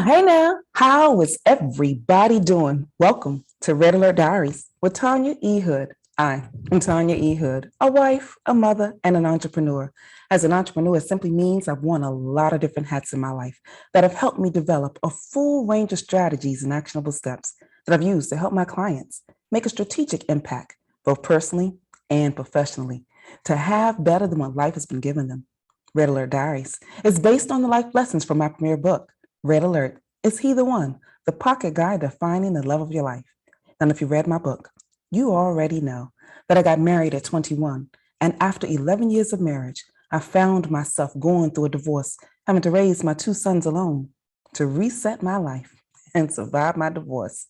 Hey now, how is everybody doing? Welcome to Red Alert Diaries with Tanya E. Hood. I am Tanya E. Hood, a wife, a mother, and an entrepreneur. As an entrepreneur, it simply means I've worn a lot of different hats in my life that have helped me develop a full range of strategies and actionable steps that I've used to help my clients make a strategic impact, both personally and professionally, to have better than what life has been giving them. Red Alert Diaries is based on the life lessons from my premier book, Red Alert, Is He the One? The Pocket Guide to Finding the Love of Your Life. And if you read my book, you already know that I got married at 21. And after 11 years of marriage, I found myself going through a divorce, having to raise my two sons alone. To reset my life and survive my divorce,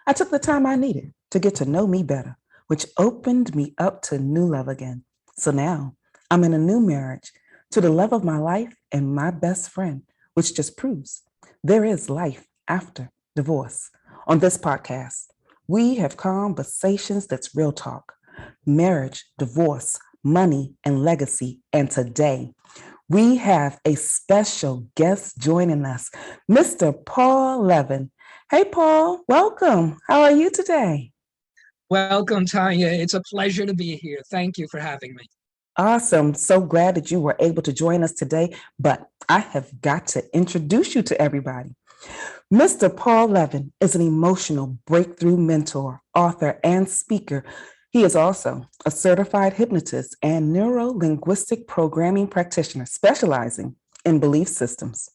I took the time I needed to get to know me better, which opened me up to new love again. So now I'm in a new marriage to the love of my life and my best friend, which just proves there is life after divorce. On this podcast, we have conversations that's real talk, marriage, divorce, money, and legacy. And today, we have a special guest joining us, Mr. Paul Levin. Hey, Paul, welcome. How are you today? Welcome, Tanya. It's a pleasure to be here. Thank you for having me. Awesome. So glad that you were able to join us today, but I have got to introduce you to everybody. Mr. Paul Levin is an emotional breakthrough mentor, author, and speaker. He is also a certified hypnotist and neuro-linguistic programming practitioner specializing in belief systems.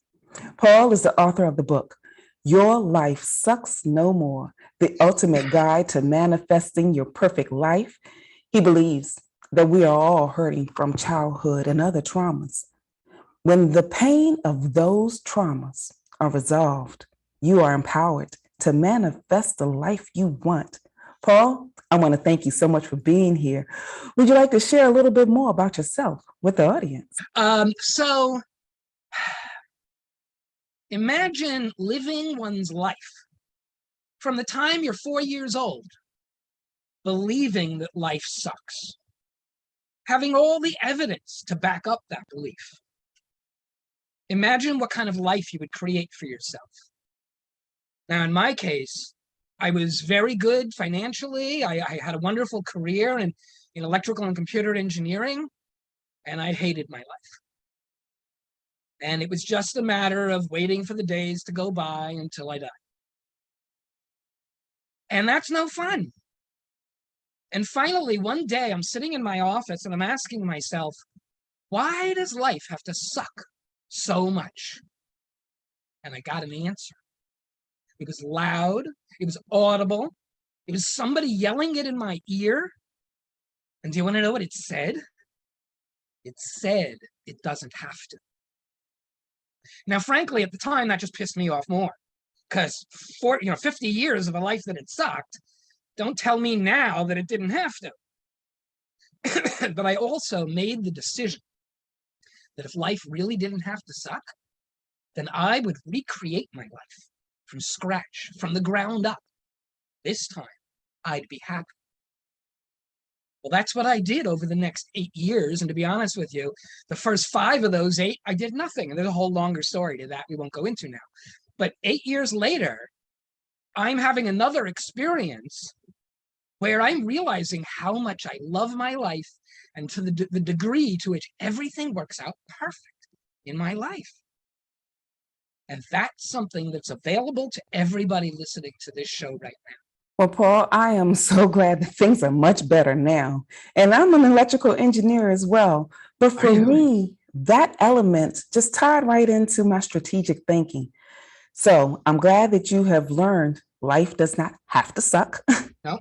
Paul is the author of the book, Your Life Sucks No More, the ultimate guide to manifesting your perfect life. He believes that we are all hurting from childhood and other traumas. When the pain of those traumas are resolved, you are empowered to manifest the life you want. Paul, I want to thank you so much for being here. Would you like to share a little bit more about yourself with the audience? So imagine living one's life from the time you're 4 years old, believing that life sucks, having all the evidence to back up that belief. Imagine what kind of life you would create for yourself. Now, in my case, I was very good financially. I had a wonderful career in electrical and computer engineering, and I hated my life. And it was just a matter of waiting for the days to go by until I died. And that's no fun. And finally, one day, I'm sitting in my office and I'm asking myself, why does life have to suck so much? And I got an answer. It was loud, it was audible, it was somebody yelling it in my ear. And do you want to know what it said? It said it doesn't have to. Now, frankly, at the time, that just pissed me off more. Because 50 years of a life that it sucked, don't tell me now that it didn't have to. But I also made the decision that if life really didn't have to suck, then I would recreate my life from scratch, from the ground up. This time, I'd be happy. Well, that's what I did over the next 8 years. And to be honest with you, the first 5 of those 8, I did nothing. And there's a whole longer story to that we won't go into now. But 8 years later, I'm having another experience where I'm realizing how much I love my life and to the degree to which everything works out perfect in my life. And that's something that's available to everybody listening to this show right now. Well, Paul, I am so glad that things are much better now. And I'm an electrical engineer as well. But for me, that element just tied right into my strategic thinking. So I'm glad that you have learned life does not have to suck. No.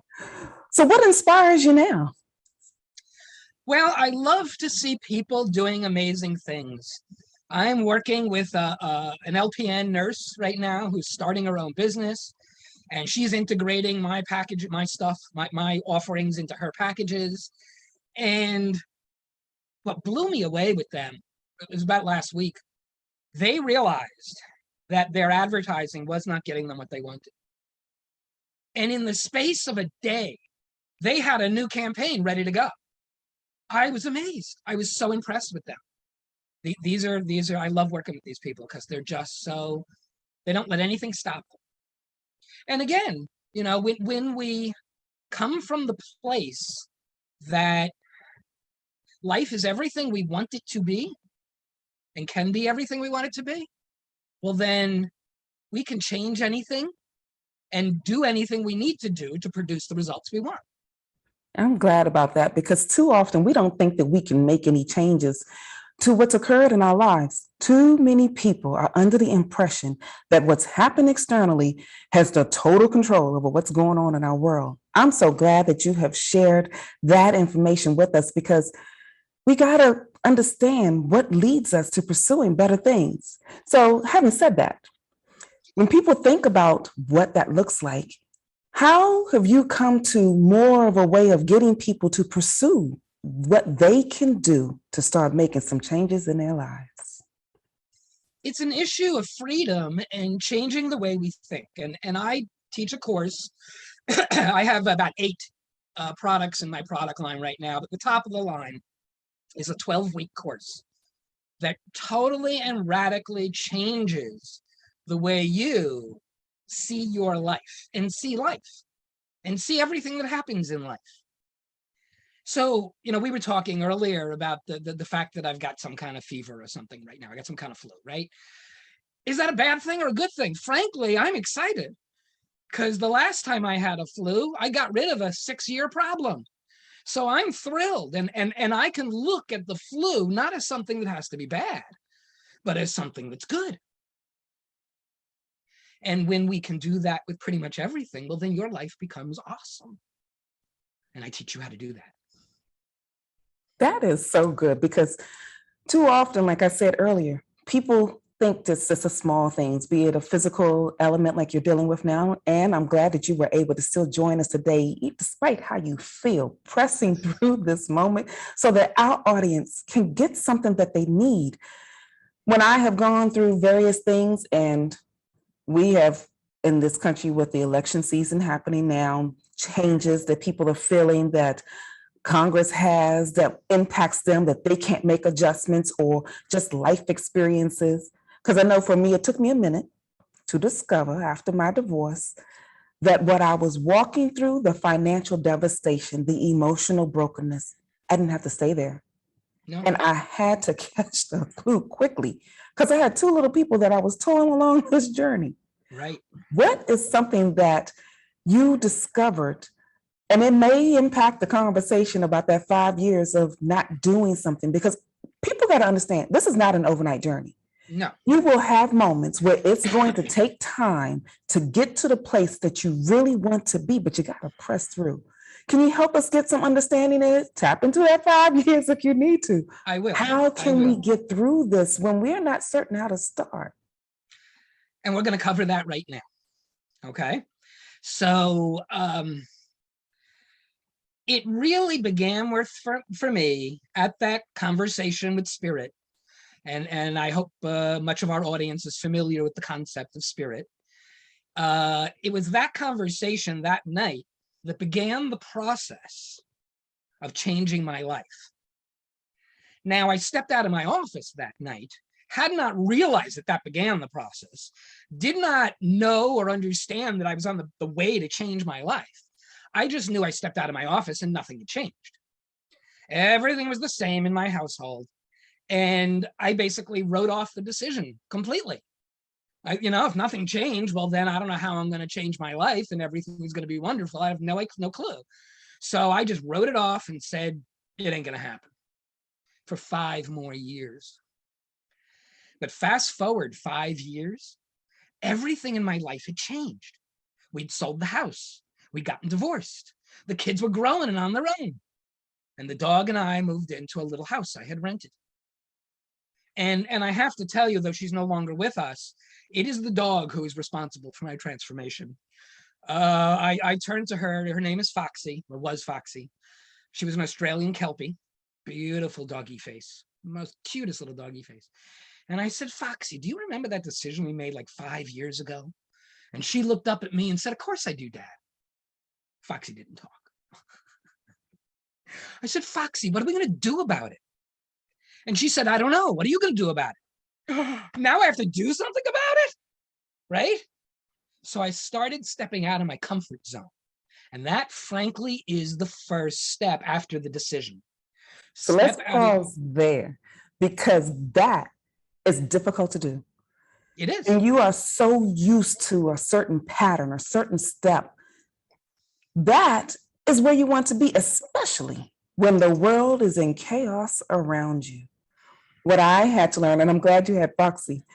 So what inspires you now? Well, I love to see people doing amazing things. I'm working with an LPN nurse right now who's starting her own business. And she's integrating my package, my stuff, my offerings into her packages. And what blew me away with them, it was about last week, they realized that their advertising was not getting them what they wanted. And in the space of a day, they had a new campaign ready to go. I was amazed. I was so impressed with them. These are I love working with these people because they're just so They don't let anything stop them. And again, when we come from the place that life is everything we want it to be and can be everything we want it to be, well, then we can change anything and do anything we need to do to produce the results we want. I'm glad about that because too often we don't think that we can make any changes to what's occurred in our lives. Too many people are under the impression that what's happened externally has the total control over what's going on in our world. I'm so glad that you have shared that information with us because we got to understand what leads us to pursuing better things. So, having said that, when people think about what that looks like, how have you come to more of a way of getting people to pursue what they can do to start making some changes in their lives? It's an issue of freedom and changing the way we think. And I teach a course. I have about 8 products in my product line right now, but the top of the line is a 12-week course that totally and radically changes the way you see your life and see everything that happens in life. So, we were talking earlier about the fact that I've got some kind of fever or something right now. I got some kind of flu, right? Is that a bad thing or a good thing? Frankly, I'm excited because the last time I had a flu, I got rid of a 6-year problem. So I'm thrilled. And I can look at the flu not as something that has to be bad, but as something that's good. And when we can do that with pretty much everything, well, then your life becomes awesome. And I teach you how to do that. That is so good because too often, like I said earlier, people think it's just a small things, be it a physical element like you're dealing with now. And I'm glad that you were able to still join us today, despite how you feel, pressing through this moment so that our audience can get something that they need. When I have gone through various things, and we have in this country with the election season happening now, changes that people are feeling that Congress has that impacts them, that they can't make adjustments, or just life experiences. Because I know for me, it took me a minute to discover after my divorce that what I was walking through, the financial devastation, the emotional brokenness, I didn't have to stay there. No. And I had to catch the clue quickly because I had 2 little people that I was towing along this journey. Right. What is something that you discovered, and it may impact the conversation about that 5 years of not doing something, because people got to understand this is not an overnight journey. No. You will have moments where it's going to take time to get to the place that you really want to be, but you got to press through. Can you help us get some understanding in it? Tap into that 5 years if you need to. I will. How can we get through this when we're not certain how to start? And we're going to cover that right now. Okay. So it really began for me at that conversation with spirit. And I hope much of our audience is familiar with the concept of spirit. It was that conversation that night that began the process of changing my life. Now, I stepped out of my office that night, had not realized that began the process, did not know or understand that I was on the way to change my life. I just knew I stepped out of my office and nothing had changed. Everything was the same in my household. And I basically wrote off the decision completely. If nothing changed, well, then I don't know how I'm going to change my life and everything's going to be wonderful. I have no clue. So I just wrote it off and said, it ain't going to happen for 5 more years. But fast forward 5 years, everything in my life had changed. We'd sold the house. We'd gotten divorced. The kids were growing and on their own. And the dog and I moved into a little house I had rented. And I have to tell you, though she's no longer with us, it is the dog who is responsible for my transformation. I turned to her. Her name is Foxy, or was Foxy. She was an Australian Kelpie, beautiful doggy face, most cutest little doggy face. And I said, Foxy, do you remember that decision we made like 5 years ago? And she looked up at me and said, of course I do, Dad. Foxy didn't talk. I said, Foxy, what are we going to do about it? And she said, I don't know. What are you going to do about it? Now I have to do something about it? right? So I started stepping out of my comfort zone. And that, frankly, is the first step after the decision. So let's Step out of pause there because that is difficult to do. it is. And you are so used to a certain pattern, a certain step. That is where you want to be, especially when the world is in chaos around you. What I had to learn, and I'm glad you had Foxy,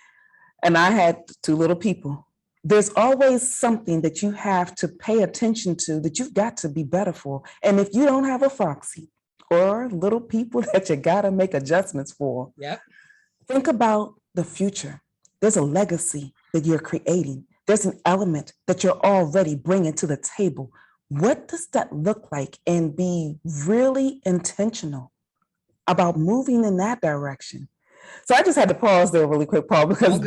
and I had two little people. There's always something that you have to pay attention to that you've got to be better for. And if you don't have a Foxy or little people that you got to make adjustments for, Yep. think about the future. There's a legacy that you're creating. There's an element that you're already bringing to the table. What does that look like? And be really intentional about moving in that direction. So I just had to pause there really quick, Paul, because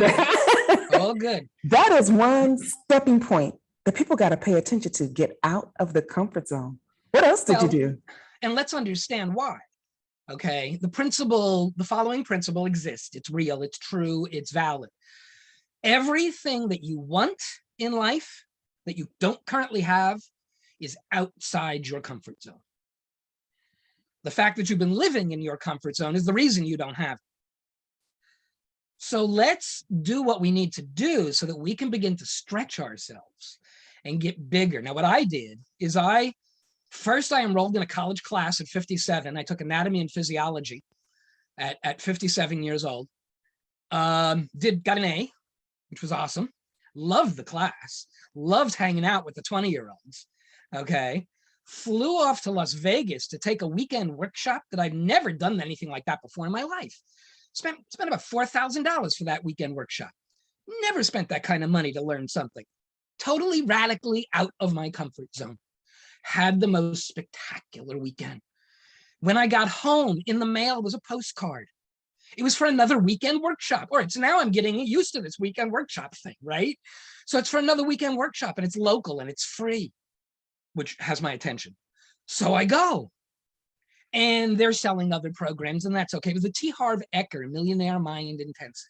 All good. That is one stepping point that people got to pay attention to. Get out of the comfort zone. What else did you do? And let's understand why. Okay. The following principle exists. It's real, it's true, it's valid. Everything that you want in life that you don't currently have is outside your comfort zone. The fact that you've been living in your comfort zone is the reason you don't have it. So let's do what we need to do so that we can begin to stretch ourselves and get bigger. Now, what I did is I enrolled in a college class at 57. I took anatomy and physiology at 57 years old. Got an A, which was awesome. Loved the class. Loved hanging out with the 20-year-olds. Okay. Flew off to Las Vegas to take a weekend workshop that I've never done anything like that before in my life. Spent about $4,000 for that weekend workshop. Never spent that kind of money to learn something. Totally radically out of my comfort zone. Had the most spectacular weekend. When I got home, in the mail was a postcard. It was for another weekend workshop. All right, so now I'm getting used to this weekend workshop thing, right? So it's for another weekend workshop, and it's local and it's free, which has my attention. So I go. And they're selling other programs, and that's okay. It was the T. Harv Eker Millionaire Mind Intensive.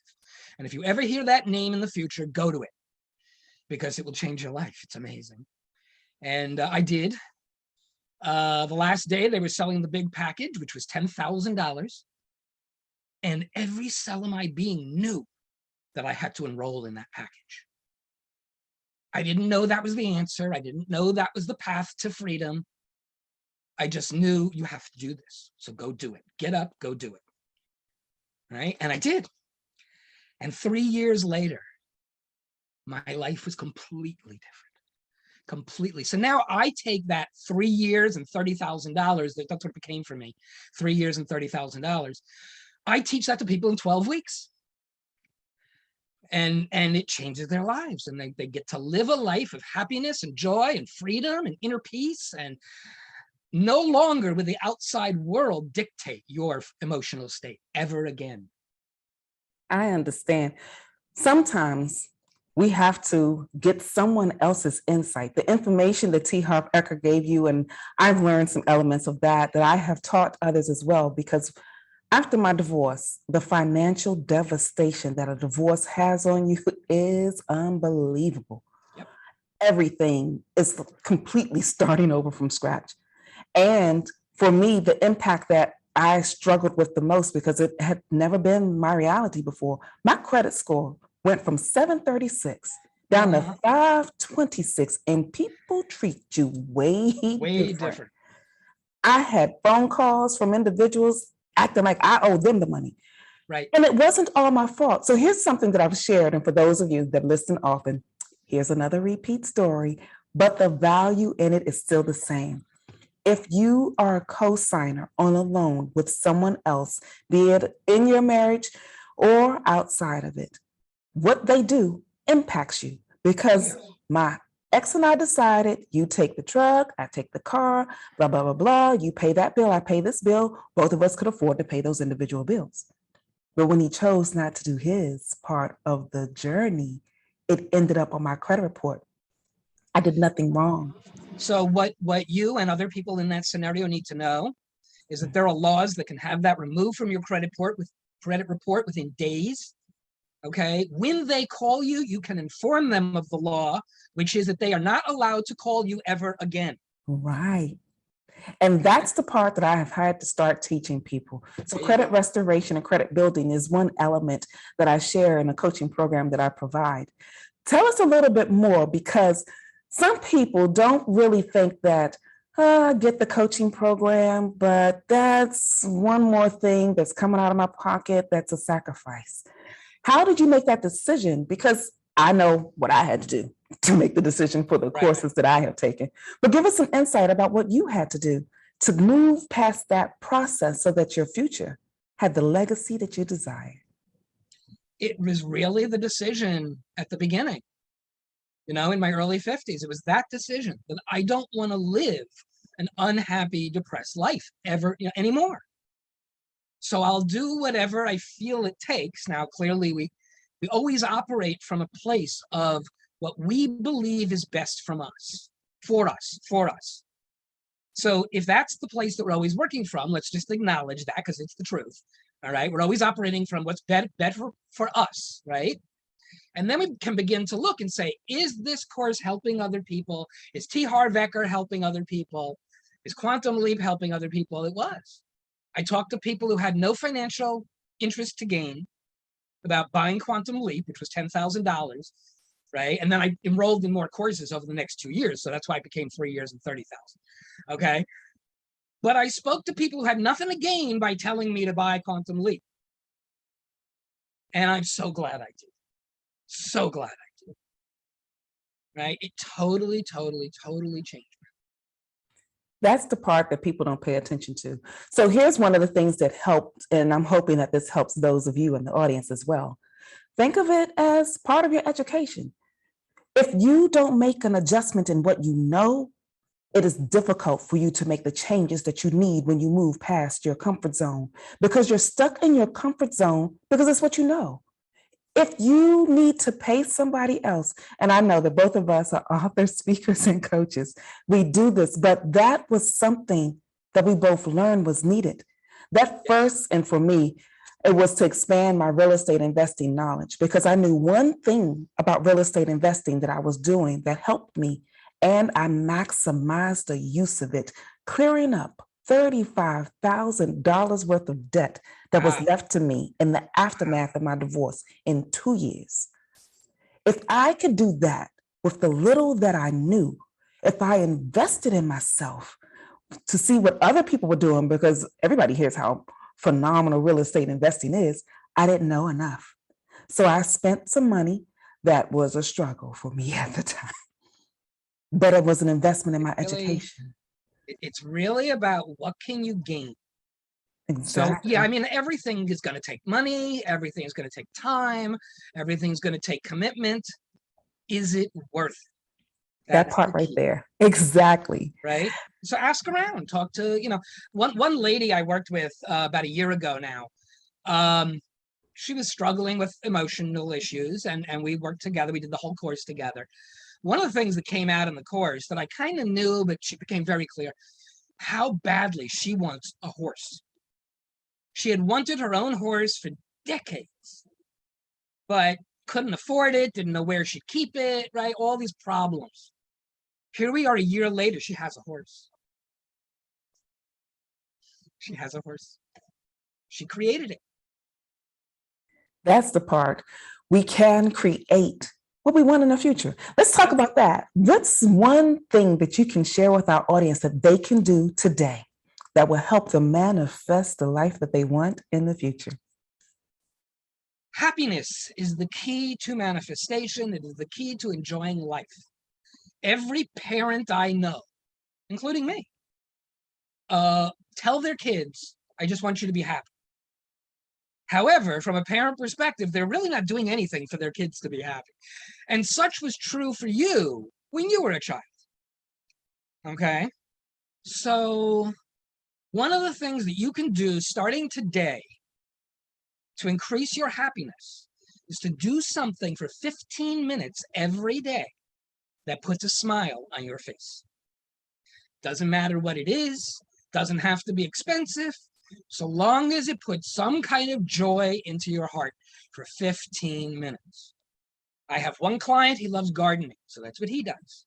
And if you ever hear that name in the future, go to it because it will change your life. It's amazing. And I did. The last day, they were selling the big package, which was $10,000. And every cell of my being knew that I had to enroll in that package. I didn't know that was the answer. I didn't know that was the path to freedom. I just knew you have to do this. So go do it. Get up, go do it. Right? And I did. And 3 years later, my life was completely different. Completely. So now I take that 3 years and $30,000. That's what it became for me. 3 years and $30,000. I teach that to people in 12 weeks. And it changes their lives. And they get to live a life of happiness and joy and freedom and inner peace. And no longer will the outside world dictate your emotional state ever again. I understand. Sometimes we have to get someone else's insight, the information that T. Harv Eker gave you. And I've learned some elements of that I have taught others as well, because after my divorce, the financial devastation that a divorce has on you is unbelievable. Yep. Everything is completely starting over from scratch. And for me, the impact that I struggled with the most, because it had never been my reality before, my credit score went from 736 down to 526, and people treat you way different. I had phone calls from individuals acting like I owe them the money. Right. And it wasn't all my fault. So here's something that I've shared. And for those of you that listen often, here's another repeat story, but the value in it is still the same. If you are a co-signer on a loan with someone else, be it in your marriage or outside of it, what they do impacts you, because my ex and I decided, you take the truck, I take the car, blah, blah, blah, blah. You pay that bill, I pay this bill. Both of us could afford to pay those individual bills. But when he chose not to do his part of the journey, it ended up on my credit report. I did nothing wrong. So what you and other people in that scenario need to know is that there are laws that can have that removed from your credit report within days. Okay, when they call you, you can inform them of the law, which is that they are not allowed to call you ever again. Right. And that's the part that I have had to start teaching people. So credit restoration and credit building is one element that I share in a coaching program that I provide. Tell us a little bit more, because some people don't really think that, I get the coaching program, but that's one more thing that's coming out of my pocket. That's a sacrifice. How did you make that decision? Because I know what I had to do to make the decision for the courses that I have taken. But give us some insight about what you had to do to move past that process so that your future had the legacy that you desire. It was really the decision at the beginning. You know, in my early 50s, it was that decision that I don't want to live an unhappy, depressed life ever, anymore. So I'll do whatever I feel it takes. Now, clearly, we always operate from a place of what we believe is best from us, for us, for us. So if that's the place that we're always working from, let's just acknowledge that, because it's the truth. All right. We're always operating from what's better for us, right? And then we can begin to look and say, is this course helping other people? Is T. Harv Eker helping other people? Is Quantum Leap helping other people? It was. I talked to people who had no financial interest to gain about buying Quantum Leap, which was $10,000, right? And then I enrolled in more courses over the next 2 years. So that's why it became 3 years and 30,000. Okay. But I spoke to people who had nothing to gain by telling me to buy Quantum Leap. And I'm so glad I did. So glad I did. Right? It totally, totally, totally changed. That's the part that people don't pay attention to. So here's one of the things that helped, and I'm hoping that this helps those of you in the audience as well. Think of it as part of your education. If you don't make an adjustment in what you know, it is difficult for you to make the changes that you need when you move past your comfort zone, because you're stuck in your comfort zone because it's what you know. If you need to pay somebody else, and I know that both of us are authors, speakers, and coaches, we do this, but that was something that we both learned was needed. That first, and for me, it was to expand my real estate investing knowledge, because I knew one thing about real estate investing that I was doing that helped me, and I maximized the use of it, clearing up $35,000 worth of debt that was left to me in the aftermath of my divorce in 2 years. If I could do that with the little that I knew, if I invested in myself to see what other people were doing, because everybody hears how phenomenal real estate investing is, I didn't know enough. So I spent some money that was a struggle for me at the time, but it was an investment in my education. It's really about what can you gain. Exactly. So, yeah, I mean, everything is going to take money. Everything is going to take time. Everything's going to take commitment. Is it worth that part right there? Exactly. Right. So ask around, talk to, one lady I worked with about a year ago now. She was struggling with emotional issues, and we worked together. We did the whole course together. One of the things that came out in the course that I kind of knew, but she became very clear, how badly she wants a horse. She had wanted her own horse for decades, but couldn't afford it, didn't know where she'd keep it, right? All these problems. Here we are a year later, she has a horse. She has a horse. She created it. That's the part. We can create what we want in the future. Let's talk about that. What's one thing that you can share with our audience that they can do today that will help them manifest the life that they want in the future? Happiness is the key to manifestation. It is the key to enjoying life. Every parent I know, including me, tell their kids, I just want you to be happy. However, from a parent perspective, they're really not doing anything for their kids to be happy. And such was true for you when you were a child. Okay? So one of the things that you can do starting today to increase your happiness is to do something for 15 minutes every day that puts a smile on your face. Doesn't matter what it is, doesn't have to be expensive. so long as it puts some kind of joy into your heart for 15 minutes. I have one client, he loves gardening, so that's what he does.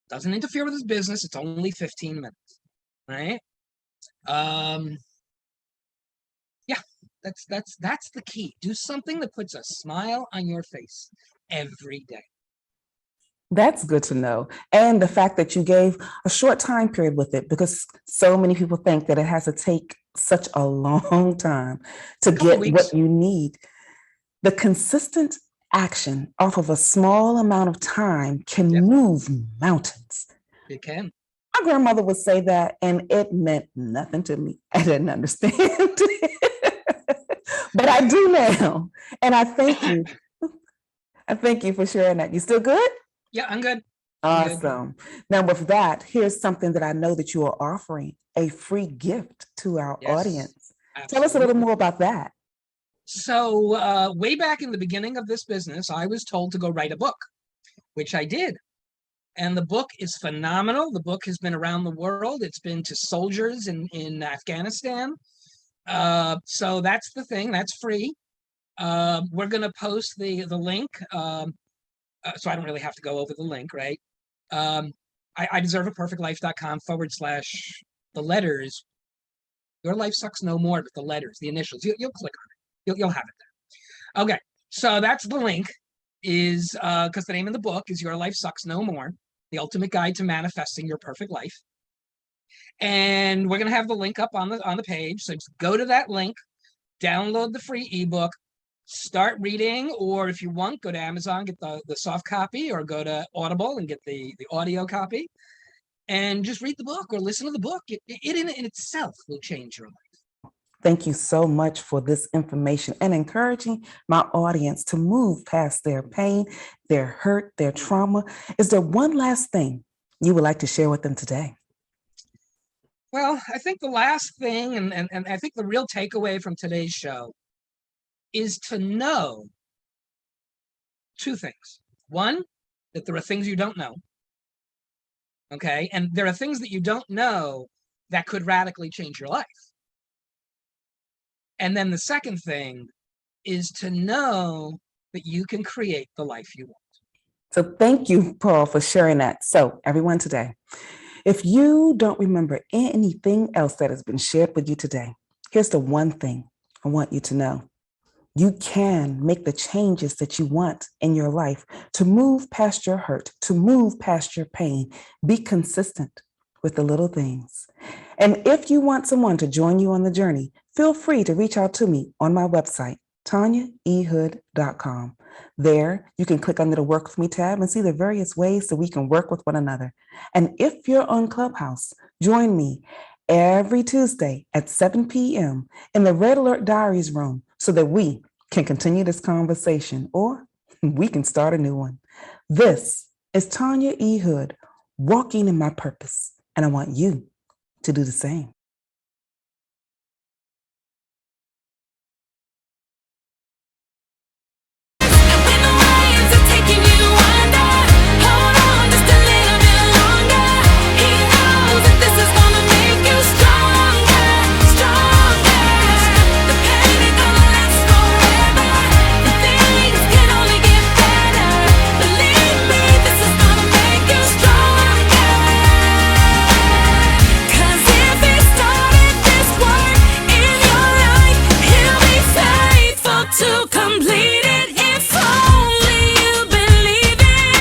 Doesn't interfere with his business, it's only 15 minutes, right? Yeah, that's the key. Do something that puts a smile on your face every day. That's good to know. And the fact that you gave a short time period with it, because so many people think that it has to take such a long time to Couple get weeks. what you need. The consistent action off of a small amount of time can Yep, move mountains. it can. My grandmother would say that, and it meant nothing to me. I didn't understand it. But I do now. And I thank you. I thank you for sharing that. You still good? Yeah, I'm good. I'm good. Awesome. Now, with that, here's something that I know that you are offering, a free gift to our Yes, audience. Tell us a little absolutely. more about that. So, way back in the beginning of this business, I was told to go write a book, which I did. And the book is phenomenal. The book has been around the world. It's been to soldiers in Afghanistan. So that's the thing. That's free. We're going to post the link. So I don't really have to go over the link, right? I deserveaperfectlife.com/, the letters. Your life sucks no more, but the letters, the initials. You'll click on it. You'll have it there. Okay. So that's the link. Is because the name of the book is Your Life Sucks No More: The Ultimate Guide to Manifesting Your Perfect Life. And we're gonna have the link up on the page. So just go to that link, download the free ebook, start reading, or if you want, go to Amazon, get the soft copy, or go to Audible and get the audio copy, and just read the book or listen to the book. It in itself will change your life. Thank you so much for this information and encouraging my audience to move past their pain, their hurt, their trauma. Is there one last thing you would like to share with them today? Well, I think the last thing, and I think the real takeaway from today's show is to know two things. One, that there are things you don't know. Okay. And there are things that you don't know that could radically change your life. And then the second thing is to know that you can create the life you want. So thank you, Paul, for sharing that. So everyone today, if you don't remember anything else that has been shared with you today, here's the one thing I want you to know. You can make the changes that you want in your life to move past your hurt, to move past your pain. Be consistent with the little things. And if you want someone to join you on the journey, feel free to reach out to me on my website, tanyaehood.com. There, you can click under the Work With Me tab and see the various ways that we can work with one another. And if you're on Clubhouse, join me every Tuesday at 7 p.m. in the Red Alert Diaries room so that we can continue this conversation or we can start a new one. This is Tanya E. Hood, walking in my purpose, and I want you to do the same.